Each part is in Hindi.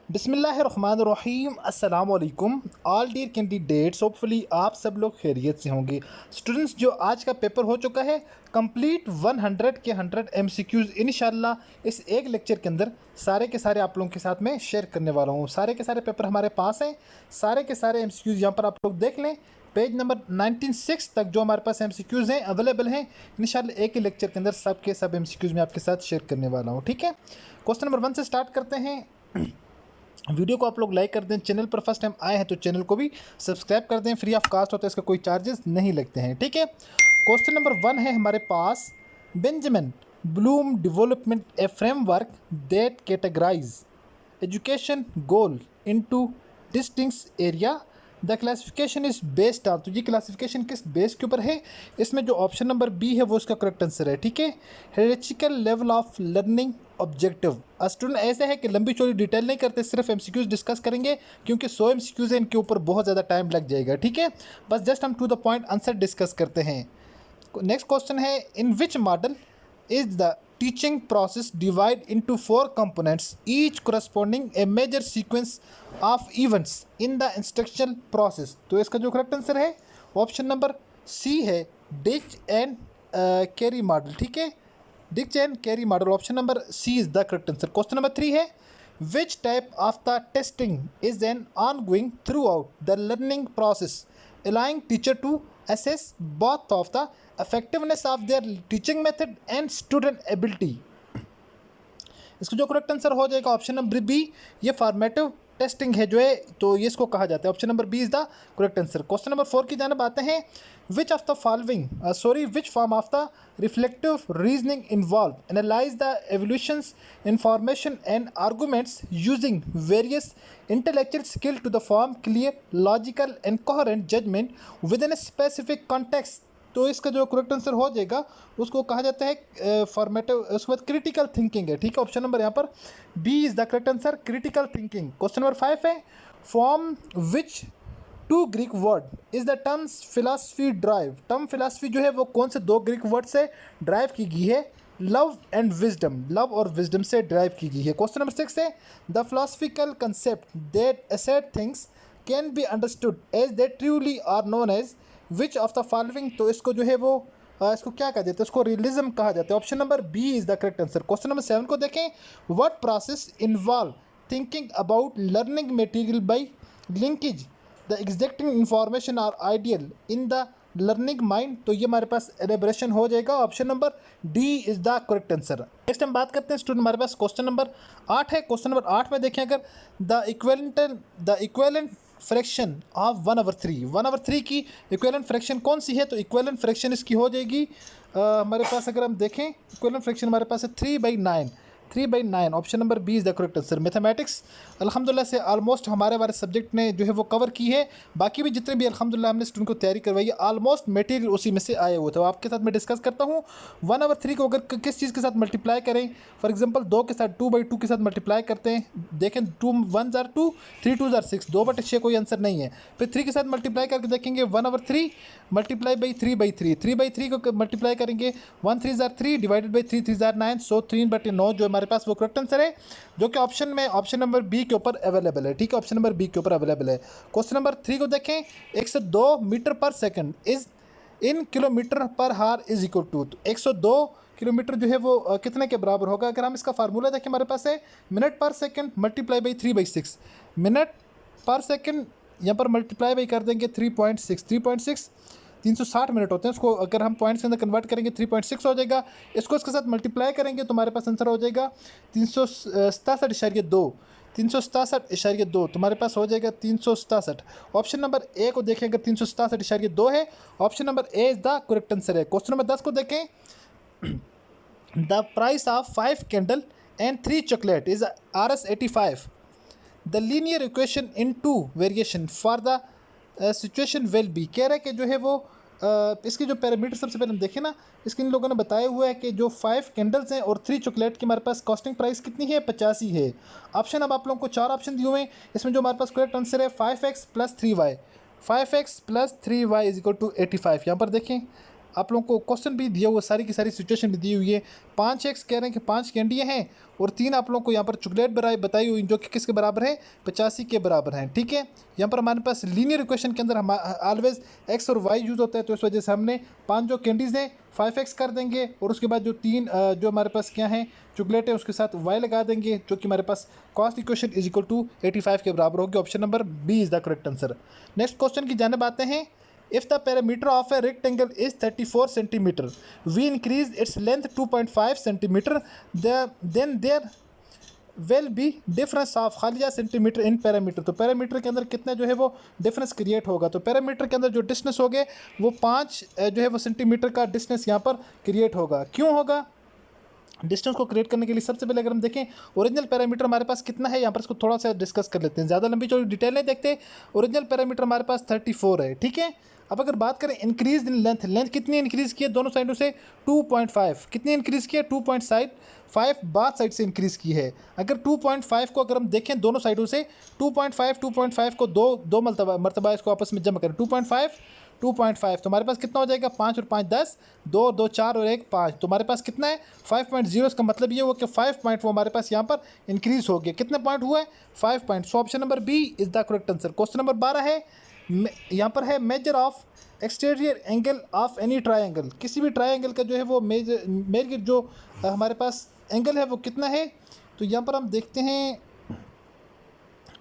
बिस्मिल्लाहिर्रहमानिर्रहीम अस्सलाम वालेकुम ऑल डियर कैंडिडेट्स। होपफुली आप सब लोग खैरियत से होंगे। स्टूडेंट्स, जो आज का पेपर हो चुका है कंप्लीट 100 के 100 MCQs इंशाल्लाह इस एक लेक्चर के अंदर सारे के सारे आप लोगों के साथ में शेयर करने वाला हूँ। सारे के सारे पेपर हमारे पास हैं, सारे के सारे MCQs यहाँ पर आप लोग देख लें। पेज नंबर 96 तक जो हमारे पास MCQs हैं अवेलेबल हैं। इंशाल्लाह एक ही लेक्चर के अंदर सब के सब MCQs मैं आपके साथ शेयर करने वाला हूँ। ठीक है, क्वेश्चन नंबर 1 से स्टार्ट करते हैं। वीडियो को आप लोग लाइक कर दें, चैनल पर फर्स्ट टाइम आए हैं तो चैनल को भी सब्सक्राइब कर दें। फ्री ऑफ कास्ट होता है, इसका कोई चार्जेस नहीं लगते हैं। ठीक है, क्वेश्चन नंबर 1 है हमारे पास, Benjamin Bloom development a framework that categorize education goal into distinct area. The classification is based on, तो ये क्लासिफिकेशन किस बेस के ऊपर है? इसमें जो ऑप्शन नंबर बी है वो इसका करेक्ट आंसर है। ठीक है, hierarchical level of learning objective. Student ऐसा है कि लंबी चौड़ी डिटेल नहीं करते, सिर्फ MCQs डिस्कस करेंगे क्योंकि 100 MCQs हैं, इनके ऊपर बहुत ज़्यादा टाइम लग जाएगा। ठीक है, बस जस्ट हम to the point answer discuss करते हैं। नेक्स्ट क्वेश्चन है, in which model is the teaching process divided into 4 components, each corresponding a major sequence of events in the instructional process। तो इसका जो करेक्ट आंसर है ऑप्शन नंबर सी है, डिच एंड कैरी मॉडल। ठीक है, Dick and Carey model, option number C is the correct answer. Question number 3 है, which type of the testing is an ongoing throughout the learning process allowing teacher to assess both of the effectiveness of their teaching method and student ability। इसका जो करेक्ट आंसर हो जाएगा ऑप्शन नंबर बी, ये फॉर्मेटिव टेस्टिंग है जो है, तो ये इसको कहा जाता है। Option number B is the correct answer. Question number 4 की जानब आते हैं, which of the following which form of the reflective reasoning involve analyse the evolutions information and arguments using various intellectual skill to the form clear logical and coherent judgment within a specific context। तो इसका जो करेक्ट आंसर हो जाएगा उसको कहा जाता है फॉर्मेटिव, उसके बाद क्रिटिकल थिंकिंग है। ठीक है, ऑप्शन नंबर यहाँ पर B is the correct answer, critical thinking. Question number 5 है, from which two Greek word is the terms philosophy derive. Term philosophy जो है वो कौन से 2 ग्रीक वर्ड से ड्राइव की गई है? लव एंड विजडम, लव और विजडम से ड्राइव की गई है। क्वेश्चन नंबर 6 है, the philosophical concept that assert things can be understood as they truly are known as which of the following. तो इसको जो है वो इसको क्या कहा जाता है? इसको रियलिज्म कहा जाता है। Option number B is the correct answer. Question number 7 को देखें, what process involve thinking about learning material by linkage the exacting information or ideal in the learning mind. तो ये हमारे पास एलेबरेशन हो जाएगा, option number D is the correct answer. Next हम बात करते हैं स्टूडेंट, हमारे पास क्वेश्चन नंबर 8 है। क्वेश्चन नंबर 8 में देखें, अगर द इक्विवेलेंट फ्रैक्शन ऑफ 1/3, 1/3 की इक्विवेलेंट फ्रैक्शन कौन सी है? तो इक्विवेलेंट फ्रैक्शन इसकी हो जाएगी हमारे पास, अगर हम देखें इक्विवेलेंट फ्रैक्शन हमारे पास है 3/9, 3/9। Option number B is the correct answer. Mathematics अल्हम्दुलिल्लाह से ऑलमोस्ट हमारे सब्जेक्ट ने जो है वो कवर की है। बाकी भी जितने भी अल्हम्दुलिल्लाह हमने स्टूडेंट को तैयारी करवाई है ऑलमोस्ट मटेरियल उसी में से आए हुए थे। आपके साथ मैं डिस्कस करता हूँ 1/3 को अगर किस चीज़ के साथ मल्टीप्लाई करें, फॉर एग्जांपल 2 के साथ 2/2 के साथ मल्टीप्लाई करते हैं, देखें 2 1 जार 2, 3 2 जार 6, 2/6 कोई आंसर नहीं है। फिर 3 के साथ मल्टीप्लाई करके देखेंगे 1/3 मल्टीप्लाई बाई 3/3, 3/3 को मल्टीप्लाई करेंगे 1 3 जार 3 डिवाइडेड बाई 3 3 जार 9, सो 3/9 जो हमारे पास वो करेक्ट आंसर है, जो कि ऑप्शन में ऑप्शन नंबर बी के ऊपर अवेलेबल है। ठीक है, ऑप्शन नंबर बी के ऊपर अवेलेबल है। क्वेश्चन नंबर 3 को देखें, 102 मीटर पर सेकंड इज इन किलोमीटर पर हार इज इक्वल टू। 102 किलोमीटर जो है वो कितने के बराबर होगा? अगर हम इसका फार्मूला देखें, हमारे पास है मिनट पर सेकंड मल्टीप्लाई बाई 3/6, मिनट पर सेकंड यहाँ पर मल्टीप्लाई बाई कर देंगे 3.6, 360 मिनट होते हैं। उसको अगर हम पॉइंट्स के अंदर कन्वर्ट करेंगे 3.6 हो जाएगा। इसको इसके साथ मल्टीप्लाई करेंगे तो हमारे पास आंसर हो जाएगा 367.2, 367.2, तो हमारे पास हो जाएगा 367। ऑप्शन नंबर ए को देखें, अगर 367.2 है, option number A is the correct answer है। क्वेश्चन नंबर 10 को देखें, the price of 5 candle and 3 chocolate is Rs 85। The linear equation in 2 variation for the situation will be. कह रहा है कि जो है वो इसके जो पैरामीटर सबसे पहले हम देखें ना, इसके इन लोगों ने बताया हुआ है कि जो 5 कैंडल्स हैं और 3 चॉकलेट की हमारे पास कॉस्टिंग प्राइस कितनी है? 85 है। ऑप्शन अब आप लोगों को 4 ऑप्शन दिए हुए हैं, इसमें जो हमारे पास करेक्ट आंसर है 5x + 3y, 5x + 3y is equal to 85। यहाँ पर देखें आप लोगों को क्वेश्चन भी दिया हुआ, सारी की सारी सिचुएशन भी दी हुई है। 5x कह रहे हैं कि 5 कैंडियाँ हैं और 3 आप लोगों को यहाँ पर चॉकलेट बताई हुई जो कि किसके बराबर है, 85 के बराबर हैं। ठीक है, यहाँ पर हमारे पास लीनियर इक्वेशन के अंदर हम ऑलवेज x और y यूज़ होता है, तो इस वजह से हमने 5 जो कैंडीज़ हैं 5x कर देंगे और उसके बाद जो 3 जो हमारे पास क्या है चॉकलेट है उसके साथ y लगा देंगे, जो कि हमारे पास cost equation is equal to 85 के बराबर होगी। Option number B is the correct answer. Next question की जानिब आते हैं। If the perimeter of a rectangle is 34 centimeter, we increase its length 2.5 centimeter, then there will be difference of खालिया सेंटीमीटर इन पैरामीटर। तो पैरामीटर के अंदर कितना जो है वो डिफरेंस क्रिएट होगा, तो पैरामीटर के अंदर जो डिस्टेंस हो गए वो 5 जो है वो सेंटीमीटर का डिस्टेंस यहाँ पर क्रिएट होगा। क्यों होगा? डिस्टेंस को क्रिएट करने के लिए सबसे पहले अगर हम देखें ओरिजिनल पैरामीटर हमारे पास कितना है, यहाँ पर इसको थोड़ा सा डिस्कस कर लेते हैं, ज़्यादा लंबी चौड़ी डिटेल नहीं देखते। ओरिजिनल पैरामीटर हमारे पास 34 है। ठीक है, अब अगर बात करें इंक्रीज इन लेंथ, लेंथ कितनी इंक्रीज़ की है दोनों साइडों से 2.5, कितनी इंक्रीज़ की है 2.5 बाद साइड से इंक्रीज़ की है। अगर 2.5 को अगर हम देखें दोनों साइडों से 2.5 को दो मरतबा इसको आपस में जमा करें 2.5 तो हमारे पास कितना हो जाएगा 5 और 5 10, 2 और 2 4 और 1 5, तो हमारे पास कितना है 5.0। इसका मतलब ये हुआ कि 5 पॉइंट वो हमारे पास यहाँ पर इंक्रीज़ हो गया। कितने पॉइंट हुआ है 5 point. So option number B is the correct answer. Question number 12 है, यहाँ पर है measure of exterior angle of any triangle. किसी भी ट्राइंगल का जो है वो मेजर जो हमारे पास एंगल है वो कितना है। तो यहाँ पर हम देखते हैं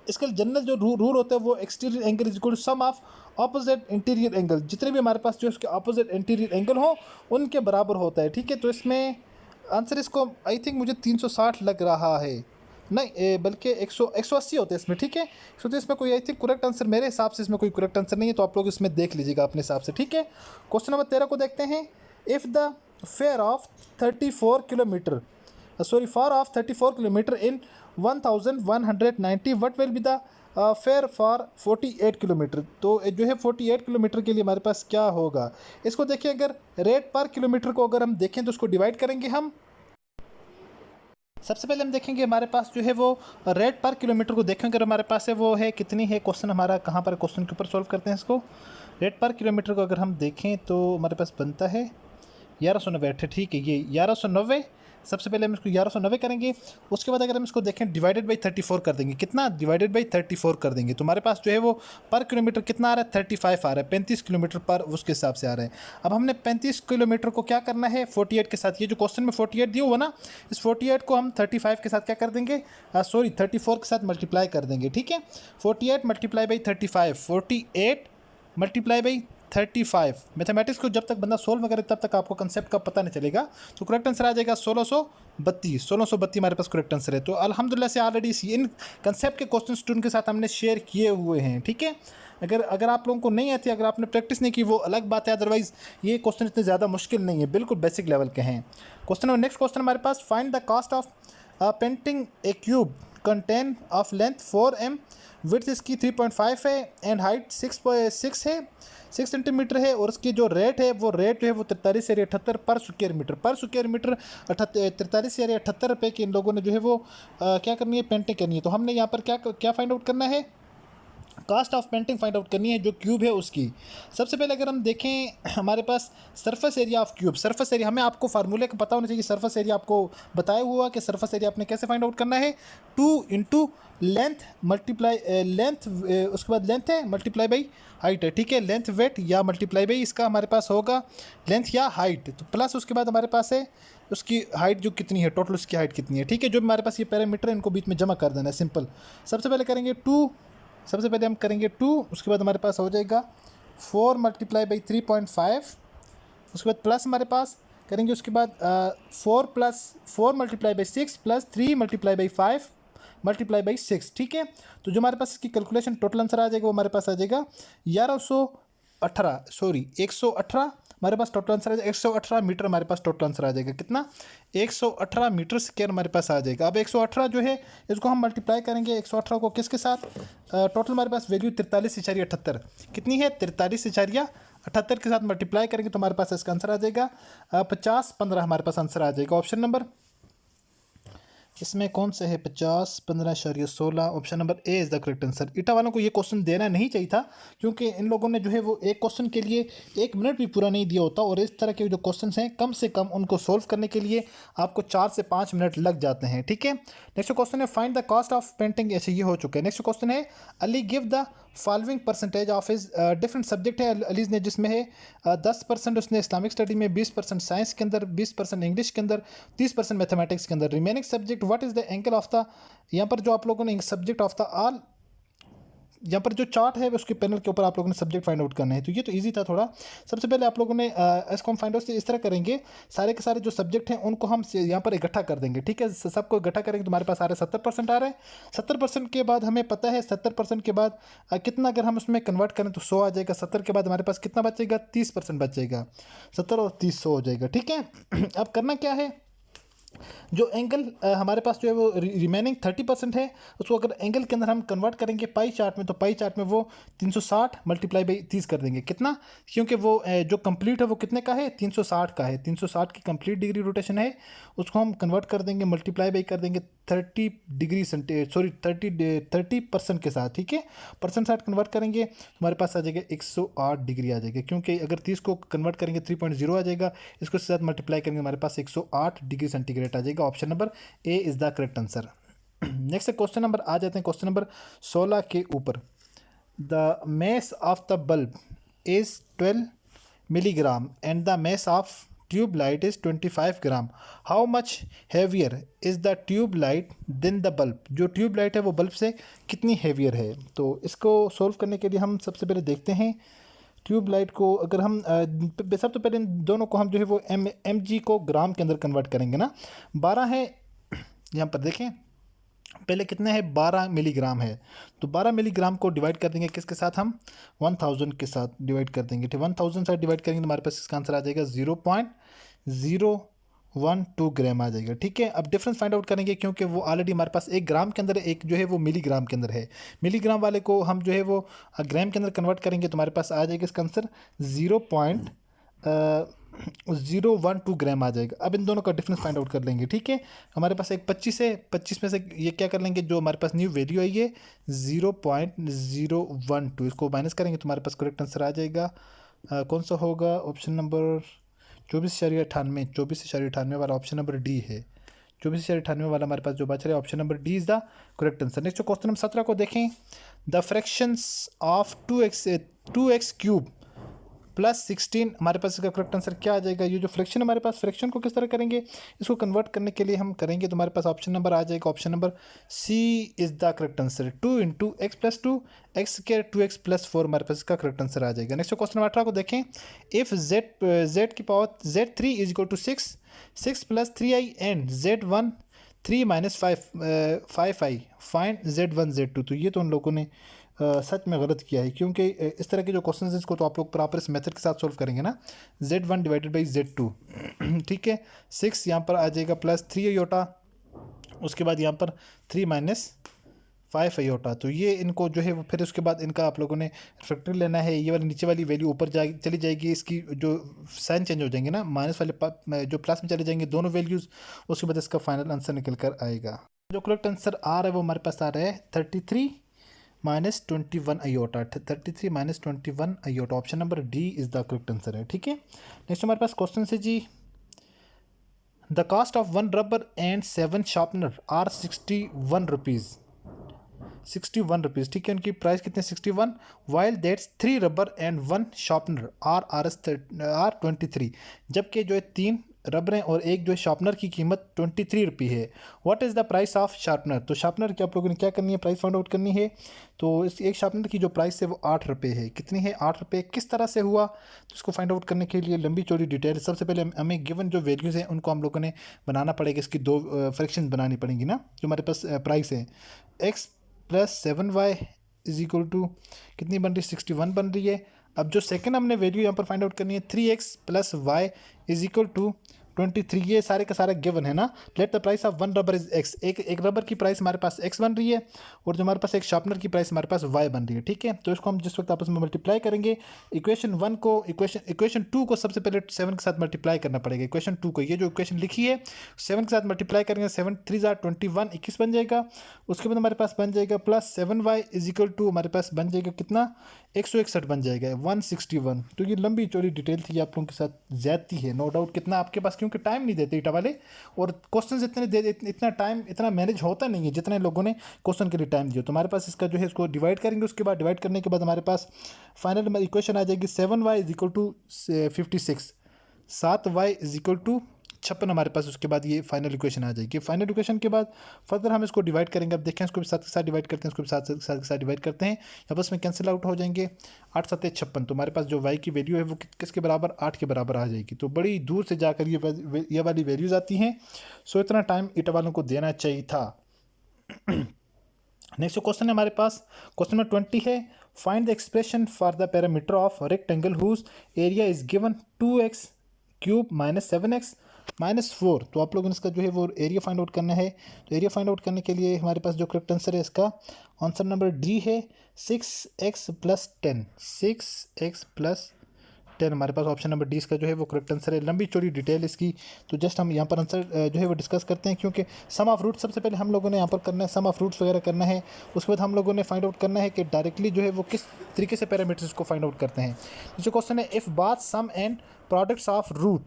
इसका जनरल जो रूल होता है वो exterior angle is equal to sum of opposite interior angle. जितने भी हमारे पास जो उसके ऑपोजिट इंटीरियर एंगल हो उनके बराबर होता है। ठीक है, तो इसमें आंसर इसको आई थिंक मुझे 360 लग रहा है, नहीं बल्कि 180 होते हैं इसमें। ठीक है, तो इसमें कोई आई थिंक करेक्ट आंसर मेरे हिसाब से इसमें कोई करेक्ट आंसर नहीं है, तो आप लोग इसमें देख लीजिएगा अपने हिसाब से। ठीक है, क्वेश्चन नंबर 13 को देखते हैं। If the fair of 34 kilometre for of 34 kilometre in 1190 what will be the fair for 48 kilometre. तो जो है 48 किलोमीटर के लिए हमारे पास क्या होगा, इसको देखिए अगर रेट पर किलोमीटर को अगर हम देखें तो उसको डिवाइड करेंगे हम। सबसे पहले हम देखेंगे हमारे पास जो है वो रेट पर किलोमीटर को देखेंगे अगर हमारे पास है वो है कितनी है। क्वेश्चन हमारा कहाँ पर, क्वेश्चन के ऊपर सॉल्व करते हैं इसको। रेट पर किलोमीटर को अगर हम देखें तो हमारे पास बनता है 1190। ठीक है, ये 1190। सबसे पहले हम इसको 1190 करेंगे, उसके बाद अगर हम इसको देखें डिवाइडेड बाई 34 कर देंगे। कितना डिवाइडेड बाई 34 कर देंगे तो हमारे पास जो है वो पर किलोमीटर कितना आ रहा है 35 आ रहा है, 35 किलोमीटर पर उसके हिसाब से आ रहा है। अब हमने 35 किलोमीटर को क्या करना है 48 के साथ, ये जो क्वेश्चन में 48 दिया हुआ ना, इस 48 को हम 35 के साथ क्या कर देंगे 34 के साथ मल्टीप्लाई कर देंगे। ठीक है, 48 multiply by 35, 48 multiply by 35। Mathematics को जब तक बंदा सोल्व करे तब तक आपको कंसेप्ट का पता नहीं चलेगा। तो करेक्ट आंसर आ जाएगा 1632 हमारे पास करेक्ट आंसर है। तो अल्हम्दुलिल्लाह से ऑलरेडी इन कंसेप्ट के क्वेश्चन स्टूडेंट के साथ हमने शेयर किए हुए हैं। ठीक है, अगर आप लोगों को नहीं आती, अगर आपने प्रैक्टिस नहीं की वो अलग बात है, अदरवाइज़ ये क्वेश्चन इतने ज़्यादा मुश्किल नहीं है, बिल्कुल बेसिक लेवल के हैं। क्वेश्चन नेक्स्ट क्वेश्चन हमारे पास, find the cost of painting a cube contain of length 4m, width इसकी 3.5 है एंड हाइट 6 है, 6 सेंटीमीटर है, और उसकी जो रेट है वो 43 या 78 पर स्क्वायर मीटर 43 या 78 रुपये की इन लोगों ने जो है वो क्या करनी है पेंटिंग करनी है। तो हमने यहाँ पर क्या फाइंड आउट करना है, cost of painting find out करनी है जो क्यूब है उसकी। सबसे पहले अगर हम देखें हमारे पास surface area of cube, surface area हमें आपको फार्मूले का पता होना चाहिए। सरफेस एरिया आपको बताया हुआ कि सरफेस एरिया आपने कैसे फाइंड आउट करना है, 2 इंटू लेंथ मल्टीप्लाई लेंथ, उसके बाद लेंथ है मल्टीप्लाई बाई हाइट है। ठीक है, लेंथ वेट या मल्टीप्लाई बाई इसका हमारे पास होगा लेंथ या हाइट, तो प्लस उसके बाद हमारे पास है उसकी हाइट जो कितनी है, टोटल उसकी हाइट कितनी है। ठीक है, जो हमारे पास ये पैरामीटर है इनको बीच में जमा कर देना है, सिंपल। सबसे पहले करेंगे 2, सबसे पहले हम करेंगे 2, उसके बाद हमारे पास हो जाएगा 4 मल्टीप्लाई बाई 3.5, उसके बाद प्लस हमारे पास करेंगे उसके बाद 4 multiply by 6 plus 3 multiply by 5 multiply by 6। ठीक है, तो जो हमारे पास इसकी कैलकुलेशन टोटल आंसर आ जाएगा वो हमारे पास आ जाएगा 118 हमारे पास टोटल आंसर आ जाएगा 118 मीटर हमारे पास टोटल आंसर आ जाएगा। कितना 118 मीटर स्क्वायर हमारे पास आ जाएगा। अब 118 जो है इसको हम मल्टीप्लाई करेंगे 118 को किसके साथ, टोटल हमारे पास वैल्यू 43.78 कितनी है 43.78 के साथ मल्टीप्लाई करेंगे तो हमारे पास इसका आंसर आ जाएगा 50-15 हमारे पास आंसर आ जाएगा। ऑप्शन नंबर इसमें कौन से है 50, 15.16। Option number A is the correct answer. ईटा वालों को ये क्वेश्चन देना नहीं चाहिए था, क्योंकि इन लोगों ने जो है वो एक क्वेश्चन के लिए 1 मिनट भी पूरा नहीं दिया होता, और इस तरह के जो क्वेश्चन हैं कम से कम उनको सोल्व करने के लिए आपको 4 से 5 मिनट लग जाते हैं। ठीक है, नेक्स्ट क्वेश्चन है find the cost of painting. ऐसे ये हो चुका है। नेक्स्ट क्वेश्चन है Ali give the following percentage of his different subject है अलीज ने, जिसमें है 10% उसने इस्लामिक स्टडी में, 20% साइंस के अंदर, 20% इंग्लिश के अंदर, 30% मैथमेटिक्स के अंदर। Remaining subject what is the angle of the, यहाँ पर जो आप लोगों ने सब्जेक्ट ऑफ द ऑल, यहाँ पर जो चार्ट है उसके पैनल के ऊपर आप लोगों ने सब्जेक्ट फाइंड आउट करना है। तो ये तो इजी था थोड़ा। सबसे पहले आप लोगों ने इसको हम फाइंड आउट से इस तरह करेंगे, सारे के सारे जो सब्जेक्ट हैं उनको हम यहाँ पर इकट्ठा कर देंगे। ठीक है, सबको इकट्ठा करेंगे तो हमारे पास आ रहे 70% आ रहे हैं। 70% के बाद हमें पता है 70% के बाद कितना, अगर हम उसमें कन्वर्ट करें तो 100 आ जाएगा। 70 के बाद हमारे पास कितना बचेगा, 30% बचेगा। 70 और 30 100 हो जाएगा। ठीक है, अब करना क्या है, जो एंगल हमारे पास जो है वो रिमेनिंग 30% है, उसको अगर एंगल के अंदर हम कन्वर्ट करेंगे पाई चार्ट में, तो पाई चार्ट में वो 360 मल्टीप्लाई बाई 30 कर देंगे। कितना, क्योंकि वो जो कंप्लीट है वो कितने का है, 360 का है। 360 की कंप्लीट डिग्री रोटेशन है, उसको हम कन्वर्ट कर देंगे, मल्टीप्लाई बाई कर देंगे 30 डिग्री 30% के साथ। ठीक है, परसेंट साथ कन्वर्ट करेंगे हमारे पास आ जाएगा 108 डिग्री आ जाएगा, क्योंकि अगर 30 को कन्वर्ट करेंगे 3.0 आ जाएगा, इसको साथ मल्टीप्लाई करेंगे हमारे पास 108 डिग्री सेंटीग्रेड आ जाएगा। Option number A is the correct answer. Next question number आ जाते हैं क्वेश्चन नंबर 16 के ऊपर। The mass of the bulb is 12 milligram and the mass of tube light is 25 gram. How much heavier is the tube light than the bulb? जो ट्यूब लाइट है वो बल्ब से कितनी हेवियर है। तो इसको सोल्व करने के लिए हम सबसे पहले देखते हैं ट्यूब लाइट को। अगर हम सब तो पहले इन दोनों को हम जो है वो एम जी को ग्राम के अंदर कन्वर्ट करेंगे ना। 12 है, यहाँ पर देखें पहले कितने है, 12 मिलीग्राम है, तो 12 मिलीग्राम को डिवाइड कर देंगे किसके साथ, हम 1000 के साथ डिवाइड कर देंगे। ठीक, 1000 साथ डिवाइड करेंगे तो हमारे पास इसका आंसर आ जाएगा 0.012 ग्राम आ जाएगा। ठीक है, अब डिफरेंस फाइंड आउट करेंगे, क्योंकि वो ऑलरेडी हमारे पास एक ग्राम के अंदर, एक जो है वो मिलीग्राम के अंदर है। मिलीग्राम वाले को हम जो है वो ग्राम के अंदर कन्वर्ट करेंगे तो हमारे पास आ जाएगा इसका आंसर 0.012 ग्राम आ जाएगा। अब इन दोनों का डिफरेंस फाइंड आउट कर लेंगे। ठीक है, हमारे पास एक 25 है, 25 में से ये क्या कर लेंगे, जो हमारे पास न्यू वैल्यू आई है 0.012, इसको माइनस करेंगे तो हमारे पास करेक्ट आंसर आ जाएगा। कौन सा होगा, ऑप्शन नंबर 24.98, 24.98 वाला ऑप्शन नंबर डी है। 24.98 वाला हमारे पास जो बच रहा है option number D is the correct answer. Next question number 17 को देखें। The fractions of 2x cube plus 16, हमारे पास इसका करेक्ट आंसर क्या आ जाएगा। ये जो फ्रैक्शन हमारे पास, फ्रैक्शन को किस तरह करेंगे, इसको कन्वर्ट करने के लिए हम करेंगे तो हमारे पास ऑप्शन नंबर आ जाएगा, option number C is the correct answer. 2 × x + 2 x² 2x + 4 हमारे पास इसका करेक्ट आंसर आ जाएगा। नेक्स्ट क्वेश्चन नंबर 18 को देखें। इफ़ z की power z3 = 6, 6 + 3i and z1 3 - 5i find z1 z2। तो ये तो उन लोगों ने सच में गलत किया है, क्योंकि इस तरह के जो क्वेश्चन हैं इसको तो आप लोग प्रॉपर इस मेथड के साथ सोल्व करेंगे ना। z1 / z2 ठीक है, 6 यहाँ पर आ जाएगा प्लस 3 आयोटा, उसके बाद यहाँ पर 3 - 5 आयोटा। तो ये इनको जो है वो फिर उसके बाद इनका आप लोगों ने फैक्टर लेना है। ये वाली नीचे वाली वैल्यू ऊपर चली जाएगी, इसकी जो साइन चेंज हो जाएंगे ना, माइनस वाले जो प्लस में चले जाएंगे दोनों वैल्यूज़, उसके बाद इसका फाइनल आंसर निकल कर आएगा। जो करेक्ट आंसर आ रहा है वो हमारे पास आ रहा है 33 - 21 iota. 33 - 21 iota, option number D is the correct answer है। ठीक है, नेक्स्ट हमारे पास क्वेश्चन है जी। The cost of 1 rubber and 7 sharpener are 61 rupees. 61 rupees, ठीक है, उनकी प्राइस कितने 61, while that's 3 rubber and 1 sharpener are 23, जबकि जो है 3 रबरें और एक जो है शार्पनर की कीमत 23 रुपये है। What is the price of sharpener. तो शार्पनर की आप लोगों ने क्या करनी है, प्राइस फाइंड आउट करनी है। तो इस एक शार्पनर की जो प्राइस है वो 8 रुपये है। कितनी है, 8 रुपये। किस तरह से हुआ, तो इसको फाइंड आउट करने के लिए लंबी चौड़ी डिटेल, सबसे पहले हमें गिवन जो वैल्यूज़ हैं उनको हम लोगों ने बनाना पड़ेगा, इसकी 2 फ्रैक्शन बनानी पड़ेंगी ना। जो हमारे पास प्राइस है x + 7y = कितनी बन रही है, 61 बन रही है। अब जो सेकंड हमने वैल्यू यहाँ पर फाइंड आउट करनी है 3x + y = 23, ये सारे का सारा गिवन है ना। Let the price of one rubber is x, एक रबर की प्राइस हमारे पास एक्स बन रही है और जो हमारे पास एक शार्पनर की प्राइस हमारे पास वाई बन रही है, ठीक है। तो इसको हम जिस वक्त आपस में मल्टीप्लाई करेंगे, इक्वेशन 1 को इक्वेशन 2 को सबसे पहले 7 के साथ मल्टीप्लाई करना पड़ेगा। इक्वेशन 2 को, ये जो इक्वेशन लिखी है 7 के साथ मल्टीप्लाई करेंगे, 7 3 जार 21, 21 बन जाएगा। उसके बाद हमारे पास बन जाएगा plus 7y is equal to हमारे पास बन जाएगा कितना, 161 बन जाएगा, 161। तो ये लंबी चौड़ी डिटेल थी, आप लोगों के साथ ज्यादती है नो डाउट। कितना आपके पास, क्योंकि टाइम नहीं देते ईटा वाले, और क्वेश्चन इतना टाइम इतना मैनेज होता नहीं है जितने लोगों ने क्वेश्चन के लिए टाइम दिया। तो हमारे पास इसका जो है इसको डिवाइड करेंगे, उसके बाद डिवाइड करने के बाद हमारे पास फाइनल इक्वेशन आ जाएगी 7y is equal to 56, 7y is equal to 56 हमारे पास। उसके बाद ये फाइनल इक्वेशन आ जाएगी। फाइनल इक्वेशन के बाद फर्दर हम इसको डिवाइड करेंगे। अब देखें, इसको भी 7 के साथ डिवाइड करते हैं, इसको भी 7 के साथ डिवाइड करते हैं, आपस में कैंसिल आउट हो जाएंगे। 8 7 56, तो हमारे पास जो y की वैल्यू है वो किसके बराबर, 8 के बराबर आ जाएगी। तो बड़ी दूर से जाकर ये वाली वैल्यूज़ आती हैं। सो इतना टाइम ईटा वालों को देना चाहिए था। नेक्स्ट क्वेश्चन है हमारे पास, क्वेश्चन नंबर 20 है, find the expression for the parameter of rectangle whose area is given 2x cube minus 7x minus 4। तो आप लोगों ने इसका जो है वो एरिया फाइंड आउट करना है। तो एरिया फाइंड आउट करने के लिए हमारे पास जो करेक्ट आंसर है इसका आंसर नंबर डी है, 6x प्लस 10, 6x प्लस 10 हमारे पास ऑप्शन नंबर डी इसका जो है वो करेक्ट आंसर है। लंबी चौड़ी डिटेल इसकी, तो जस्ट हम यहाँ पर आंसर जो है वो डिस्कस करते हैं, क्योंकि सम ऑफ रूट सबसे पहले हम लोगों ने यहाँ पर करना है, सम ऑफ रूट्स वगैरह करना है। उसके बाद हम लोगों ने फाइंड आउट करना है कि डायरेक्टली जो है वो किस तरीके से पैरामीटर्स को फाइंड आउट करते हैं। दूसरा क्वेश्चन है, इफ़ बात sum and products of root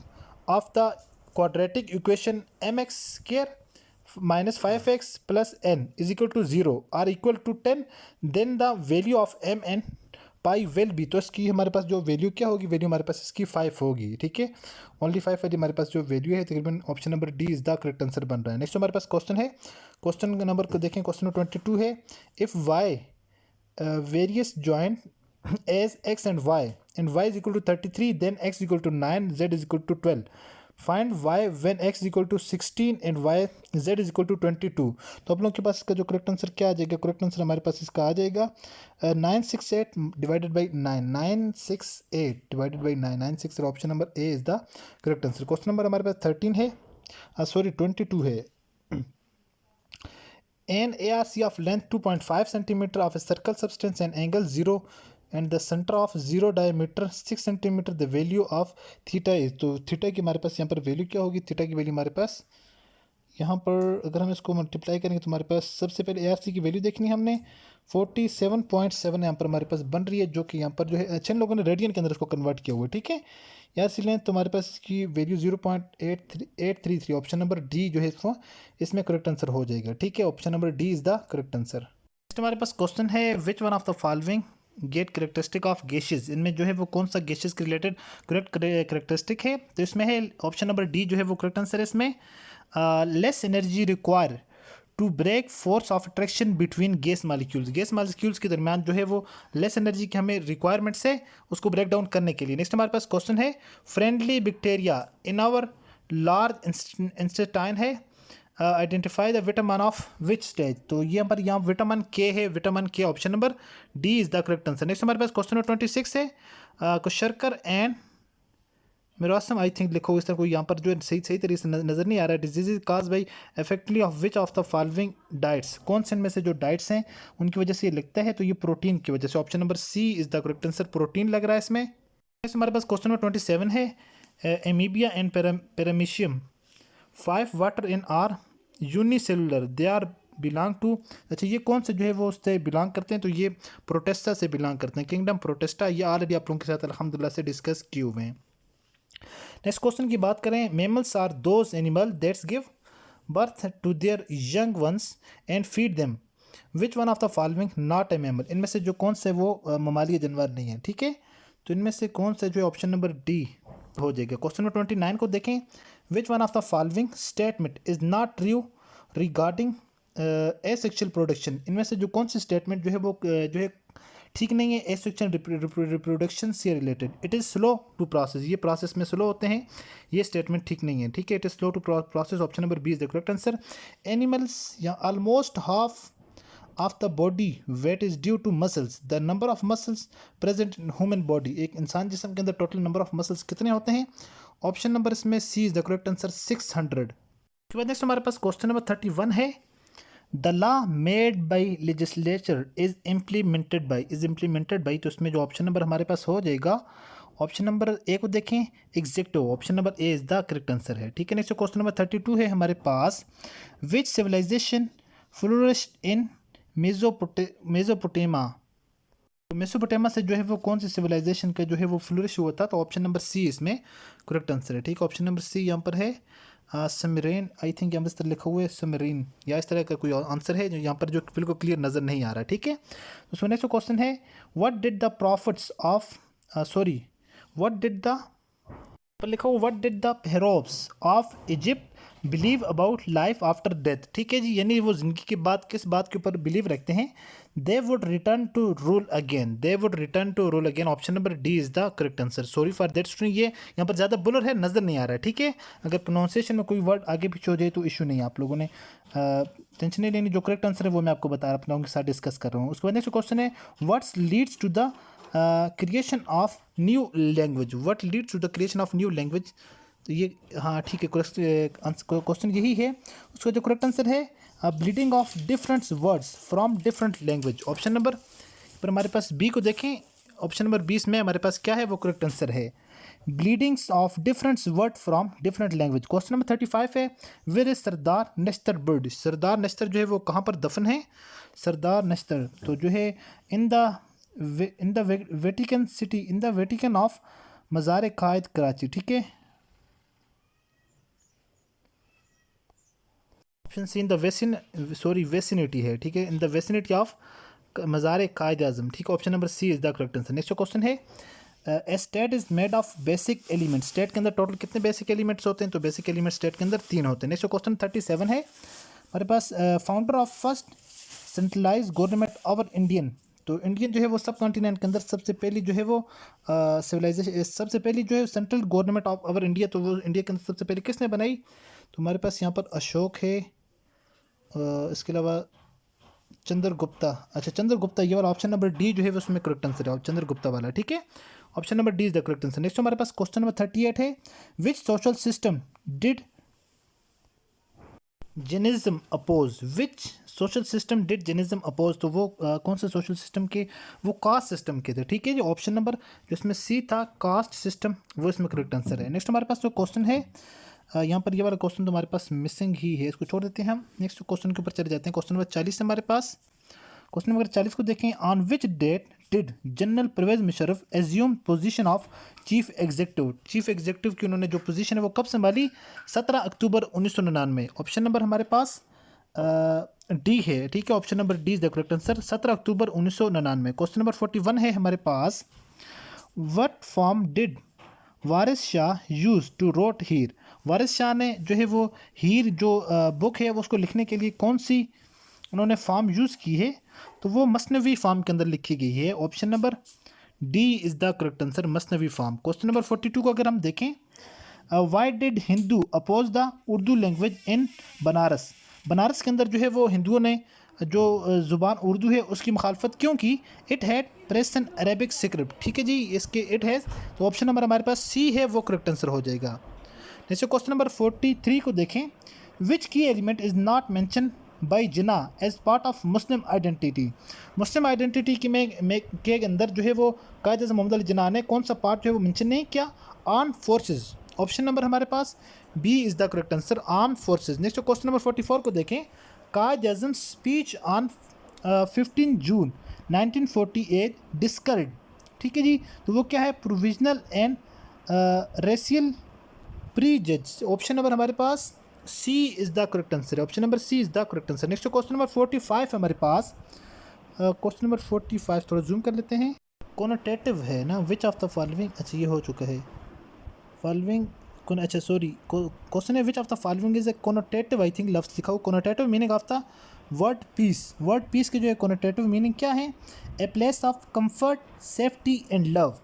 of the quadratic equation mx square minus 5x plus n is equal to 0 are equal to 10, then the value of m and pi will be। तो इसकी हमारे पास जो वैल्यू क्या होगी, वैल्यू हमारे पास इसकी 5 होगी, ठीक है। ओनली 5 वाली हमारे पास जो वैल्यू है तकरीबन option number D is the correct answer बन रहा है। नेक्स्ट हमारे पास क्वेश्चन है, क्वेश्चन नंबर को देखें, क्वेश्चन नंबर 22 है, if y varies joint as x and y is equal to 33 then x is equal to 9 z is equal to 12, find y when x is equal to 16 and y z is equal to 22। तो आप लोगों के पास इसका जो करेक्ट आंसर क्या आ जाएगा, करेक्ट आंसर हमारे पास इसका आ जाएगा 968 divided by 9, 968 divided by 9, 968 option number A is the correct answer. Question number हमारे पास 13 है, सॉरी 22 है। An ARC of length 2.5 centimetre of a circle substance and angle 0 and the centre of 0 diameter 6 centimetre, the value of theta is. तो थीटा की हमारे पास यहाँ पर वैल्यू क्या होगी, थीटा की वैल्यू हमारे पास यहाँ पर अगर हम इसको मल्टीप्लाई करेंगे तो हमारे पास सबसे पहले ARC की वैल्यू देखनी है हमने, 47.7 यहाँ पर हमारे पास बन रही है, जो कि यहाँ पर जो है अच्छे लोगों ने रेडियन के अंदर इसको कन्वर्ट किया हुआ है, ठीक है। ARC लेंथ तो हमारे पास इसकी वैल्यू 0.833, ऑप्शन नंबर डी जो है इसमें करेक्ट आंसर हो जाएगा, ठीक है। Option number D is the correct answer. Next हमारे पास क्वेश्चन है, which one of the following get characteristic of gases, इनमें जो है वो कौन सा गैसेस के रिलेटेड करेक्ट करेक्टरिस्टिक है। तो इसमें है ऑप्शन नंबर डी जो है वो करेक्ट आंसर है। इसमें less energy require to break force of attraction between gas molecules के दरमियान जो है वो लेस एनर्जी की हमें रिक्वायरमेंट्स है उसको ब्रेक डाउन करने के लिए। नेक्स्ट हमारे पास क्वेश्चन है, friendly bacteria in our large intestine है, identify the vitamin of which stage. तो ये पर यहाँ विटामिन के है, vitamin K option number D is the correct answer. Next हमारे पास क्वेश्चन नंबर 26 है, शर्कर एंड मेरासम आई थिंक लिखो इस तरह, कोई यहाँ पर जो सही तरीके से नज़र नहीं आ रहा है। Disease is cause by इफेक्टली of which of the following diets, कौन से इनमें से जो डाइट्स हैं उनकी वजह से ये लगता है, तो ये प्रोटीन की वजह से, option number C is the correct answer, protein लग रहा है इसमें। हमारे पास क्वेश्चन नंबर 27 है, amoeba and paramecium 5 water in are unicellular they are belong to. अच्छा, ये कौन से जो है वो उससे बिलोंग करते हैं, तो ये प्रोटेस्टा से बिलोंग करते हैं, किंगडम प्रोटेस्टा। ये ऑलरेडी आप लोगों के साथ अल्हम्दुलिल्लाह से डिस्कस किए हुए हैं। नेक्स्ट क्वेश्चन की बात करें, mammals are those animal that's give birth to their young ones and feed them, which one of the following not a mammal, इनमें से जो कौन से वो ममालिया जानवर नहीं है, ठीक है। तो इनमें से कौन से जो ऑप्शन नंबर डी हो जाएगा। क्वेश्चन नंबर 29 को देखें, विच one of the following statement is not true regarding asexual production, इनमें से जो कौन सी स्टेटमेंट जो है वो जो है ठीक नहीं है एसेक्सुअल रिप्रोडक्शन से related. It is slow to process, ये प्रोसेस में स्लो होते हैं, ये स्टेटमेंट ठीक नहीं है, ठीक है। It is slow to process, option number B is the correct answer. Animals या almost half of the body weight is due to muscles, the number of muscles present in human body, एक इंसान जिस्म के अंदर टोटल नंबर ऑफ मसल्स कितने होते हैं, ऑप्शन नंबर इसमें सी इज द करेक्ट आंसर 600। उसके बाद नेक्स्ट हमारे पास क्वेश्चन नंबर 31 है, the law made by legislature is implemented by, तो इसमें जो ऑप्शन नंबर हमारे पास हो जाएगा, ऑप्शन नंबर ए को देखें executive, option number A is the correct answer है। ठीक है, नेक्स्ट क्वेश्चन नंबर 32 है हमारे पास, विच सिविलाइजेशन फ्लोरिश्ड इन मेसोपोटामिया, तो मेसोपोटामिया से जो है वो कौन सी सिविलाइजेशन का जो है वो फ्लोरिश हुआ था, तो ऑप्शन नंबर सी इसमें करेक्ट आंसर है। ठीक है, ऑप्शन नंबर सी यहाँ पर है समरीन, आई थिंक यहाँ पर इस तरह लिखा हुआ है समरीन, या इस तरह का कोई आंसर है जो यहाँ पर जो बिल्कुल क्लियर नज़र नहीं आ रहा। ठीक है, तो सो नेक्स्ट क्वेश्चन है, what did the profits of what did the, पर लिखा हुआ what did the pharaohs of Egypt believe about life after death. ठीक है जी, यानी वो ज़िंदगी के बाद किस बात के ऊपर बिलीव रखते हैं, they would return to rule again, option number D is the correct answer. Sorry for that student, ये यहाँ पर ज़्यादा बुलर है, नज़र नहीं आ रहा है। ठीक है, अगर प्रोनाउंसिएशन में कोई वर्ड आगे पीछे हो जाए तो इशू नहीं है, आप लोगों ने टेंशन नहीं लेनी, जो करेक्ट आंसर है वो मैं आपको बता रहा, अपने के साथ डिस्कस कर रहा हूँ। उसके बाद नेक्स्ट क्वेश्चन है, what's leads to the creation of new language, what leads to the creation of new language, तो ये हाँ ठीक है, क्वेश्चन यही है। उसका जो करेक्ट आंसर है, bleeding of different words from different language, option number पर हमारे पास बी को देखें, ऑप्शन नंबर 20 में हमारे पास क्या है वो करेक्ट आंसर है, blendings of different word from different language. Question number 35 है, where is Sardar Nishtar buried, Sardar Nishtar जो है वो कहाँ पर दफन है, सरदार नश्तर तो जो है in the Vatican City, in the Vatican of मज़ार कायद कराची। ठीक है, option C in the vicinity है। ठीक है, इन द वेसिनिटी ऑफ मज़ार कायद आज़म। ठीक है, option number C is the correct answer. Next question है, a state is made of basic elements, state के अंदर टोटल कितने बेसिक एलिमेंट्स होते हैं, तो बेसिक एलिमेंट स्टेट के अंदर 3 होते हैं। नेक्स्ट क्वेश्चन 37 है हमारे पास, founder of first centralize government over Indian, तो इंडियन जो है वो सब कॉन्टिनेंट के अंदर सबसे पहली जो है वो सिविलाइजेशन, सबसे पहली जो है central government of our India, तो वो इंडिया के अंदर सबसे पहले किसने बनाई, तो हमारे पास यहाँ पर अशोक है, इसके अलावा चंद्रगुप्ता, अच्छा चंद्रगुप्ता, ये वाला ऑप्शन नंबर डी जो है वो उसमें करेक्ट आंसर है, चंद्रगुप्ता वाला। ठीक है, option number D is the correct answer. Next हमारे पास क्वेश्चन नंबर 38 है, which social system did Jainism oppose, which social system did Jainism oppose, तो वो कौन से सोशल सिस्टम के, वो कास्ट सिस्टम के थे। ठीक है, जो ऑप्शन नंबर जो इसमें सी था कास्ट सिस्टम, वो इसमें करेक्ट आंसर है। नेक्स्ट हमारे पास जो क्वेश्चन है, यहाँ पर ये वाला क्वेश्चन तो हमारे पास मिसिंग ही है, इसको छोड़ देते हैं हम, नेक्स्ट क्वेश्चन के ऊपर चले जाते हैं। क्वेश्चन नंबर 40 हमारे पास, क्वेश्चन नंबर 40 को देखें, on which date did General Pervez Musharraf assume position of chief executive, chief executive की उन्होंने जो पोजीशन है वो कब संभाली, 17 अक्टूबर 1999। ऑप्शन नंबर हमारे पास डी है। ठीक है, option number D is the correct answer, 17 October 1999। Question number 41 है हमारे पास, what form did Waris Shah use to wrote Heer, Waris Shah ने जो है वो हीर जो बुक है वो उसको लिखने के लिए कौन सी उन्होंने फॉर्म यूज़ की है, तो वो मसनवी फॉर्म के अंदर लिखी गई है, option number D is the correct answer, masnavi form. Question number 42 को अगर हम देखें, why did Hindu oppose the Urdu language in Banaras, Banaras के अंदर जो है वो हिंदुओं ने जो ज़ुबान उर्दू है उसकी मुखालफत क्यों की, इट हैड प्रेसन अरेबिक स्क्रिप्ट। ठीक है जी, इसके इट हैज़, तो ऑप्शन नंबर हमारे पास सी है, वो करेक्ट आंसर हो जाएगा। जैसे क्वेश्चन नंबर 43 को देखें, विच की element is not mention by Jinnah as part of Muslim identity, Muslim identity की के अंदर जो है वो कायद अज़म मोहम्मद अली जिन्ना ने कौन सा पार्ट जो है वो मेंशन नहीं किया, आर्म फोर्सेस, ऑप्शन नंबर हमारे पास B is the correct answer, arm forces. Next question number 44 को देखें, कायद अज़म स्पीच ऑन 15 जून 1948 डिस्करेड। ठीक है जी, तो वो क्या है, provisional and racial prejudice, option number हमारे पास C is the correct answer है, option number C is the correct answer. Next question number 45 है हमारे पास, क्वेश्चन नंबर 45 थोड़ा जूम कर लेते हैं, कोनोटेटिव है ना, विच ऑफ द फॉलोइंग, अच्छा ये हो चुका है, फॉलोइंग कौन, अच्छा सॉरी, क्वेश्चन है which of the following is a connotative, I think लफ्ज़ लिखा हो, connotative meaning of the word peace, word peace के जो है कोनोटेटिव मीनिंग क्या है, a place of comfort safety and love,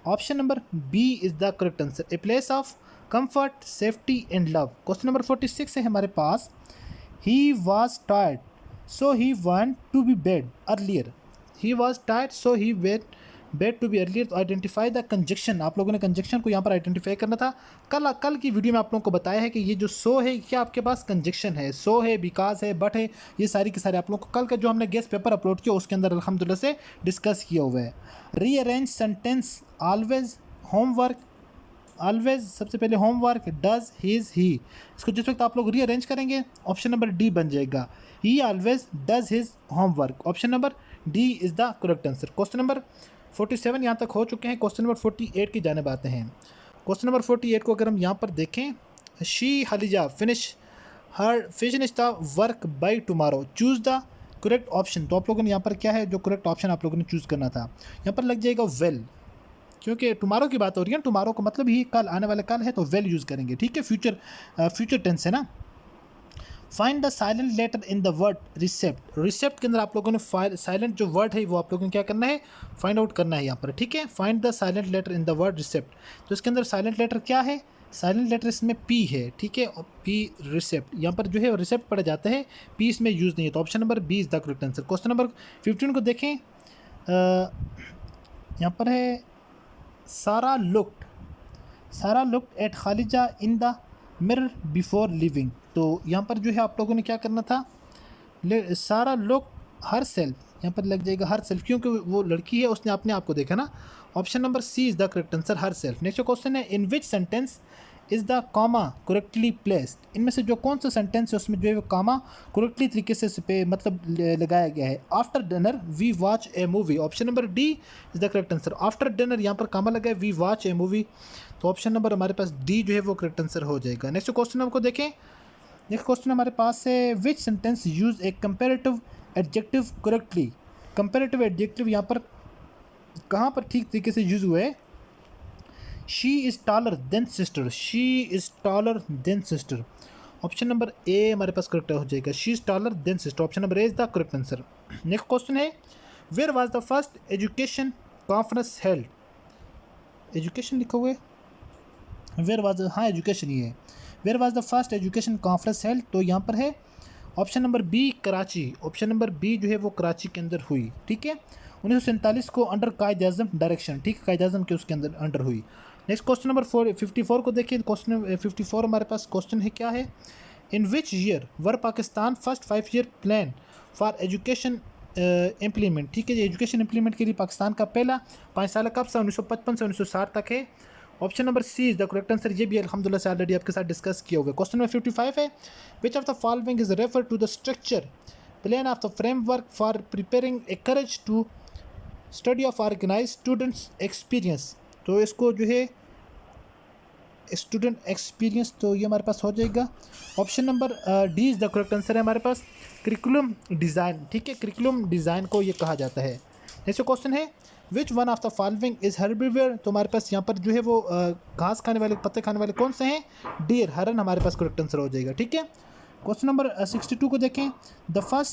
option number B is the correct answer, a place of comfort safety and love. Question number 46 है हमारे पास, he was tired so he want to be bed earlier, he was tired so he wait bed to be earlier, तो आइडेंटिफाई द कंजक्शन, आप लोगों ने कंजक्शन को यहाँ पर आइडेंटिफाई करना था। कल की वीडियो में आप लोगों को बताया है कि ये जो सो है क्या आपके पास कंजक्शन है, सो है, बिकॉज है, बट है, ये सारी की सारी आप लोगों को कल का जो हमने गेस्ट पेपर अपलोड किया उसके अंदर अल्हम्दुलिल्लाह से डिस्कस किया हुआ है। Rearrange sentence, always, homework, always सबसे पहले होमवर्क, डज, हिज, ही, इसको जिस वक्त आप लोग रीअरेंज करेंगे ऑप्शन नंबर डी बन जाएगा, ही always does his homework. Option number D is the correct answer. Question number 47 यहाँ तक हो चुके हैं। क्वेश्चन नंबर 48 की जानिब आते हैं। क्वेश्चन नंबर 48 को अगर हम यहाँ पर देखें, शी हलीजा finish the work by tomorrow, choose the correct option. तो आप लोगों ने यहाँ पर क्या है जो करेक्ट ऑप्शन आप लोगों ने चूज़ करना था, यहाँ पर लग जाएगा वेल, क्योंकि टुमारो की बात हो रही है, टुमारो का मतलब ही कल, आने वाला कल है, तो वेल यूज़ करेंगे, ठीक है, फ्यूचर टेंस है ना। Find the silent letter in the word receipt, receipt के अंदर आप लोगों ने साइलेंट जो वर्ड है वो आप लोगों ने क्या करना है, फाइंड आउट करना है यहाँ पर, ठीक है। Find the silent letter in the word receipt, तो इसके अंदर साइलेंट लेटर क्या है, साइलेंट लेटर इसमें पी है, ठीक है, और पी रिसेप्ट, यहाँ पर जो है रिसेप्ट पढ़ा जाता है, पी इसमें यूज़ नहीं है, तो option number B is the correct answer. Question number 15 को देखें, यहाँ पर है सारा लुक्ड एट खालिजा in the mirror before leaving, तो यहाँ पर जो है आप लोगों ने क्या करना था, सारा लुक हर सेल्फ, यहाँ पर लग जाएगा हर सेल्फ, क्योंकि वो लड़की है, उसने अपने आप को देखा ना। Option number C is the correct answer, her self. Next question है, in which sentence is the comma correctly placed, इनमें से जो कौन सा सेंटेंस है उसमें जो है वो कॉमा करेक्टली तरीके से पे मतलब लगाया गया है। After dinner we watch a movie, option number D is the correct answer. After dinner यहाँ पर कॉमा लगा है, वी वॉच ए मूवी, तो ऑप्शन नंबर हमारे पास डी जो है वो करेक्ट आंसर हो जाएगा। नेक्स्ट क्वेश्चन हमको देखें, नेक्स्ट क्वेश्चन हमारे पास है, which sentence use A comparative adjective correctly, comparative adjective यहाँ पर कहाँ पर ठीक तरीके से यूज़ हुआ है। She is taller than sister, she is taller than sister, option number A हमारे पास करेक्ट हो जाएगा, she is taller than sister, option number A is the correct answer. Next question है, where was the first education conference held, education लिखा हुआ है, वेयर वाज, हाँ एजुकेशन ही है, where was the first education conference held, तो यहाँ पर है option number B Karachi, option number B जो है वो कराची के अंदर हुई, ठीक है। 1947 को अंडर कायद आज़म डायरेक्शन, ठीक है, कायद आज़म के उसके अंदर अंडर हुई। नेक्स्ट क्वेश्चन नंबर 54 को देखिए, क्वेश्चन 54 हमारे पास क्वेश्चन है क्या है, in which year were Pakistan first 5 year plan for education implement, ठीक है, ये एजुकेशन इम्प्लीमेंट के लिए पाकिस्तान का पहला 5 साल कब से 1955 से 1960 तक है। Option number C is the correct answer, ये भी अल्हम्दुलिल्लाह से ऑलरेडी आपके साथ डिस्कस किया हुआ है। क्वेश्चन नंबर 55 है, which of the following is refer to the structure plan of the framework for preparing encourage to study of organise students experience, तो इसको जो है स्टूडेंट एक्सपीरियंस, तो ये हमारे पास हो जाएगा option number D is the correct answer है हमारे पास, करिकुलम डिज़ाइन, ठीक है, करिकुलम डिज़ाइन को ये कहा जाता है। नेक्स्ट क्वेश्चन है, which one of the following is herbivore, तो हमारे पास यहाँ पर जो है वो घास खाने वाले, पत्ते खाने वाले कौन से हैं, डियर, हरन हमारे पास करेक्ट आंसर हो जाएगा, ठीक है। क्वेश्चन नंबर 62 को देखें, the first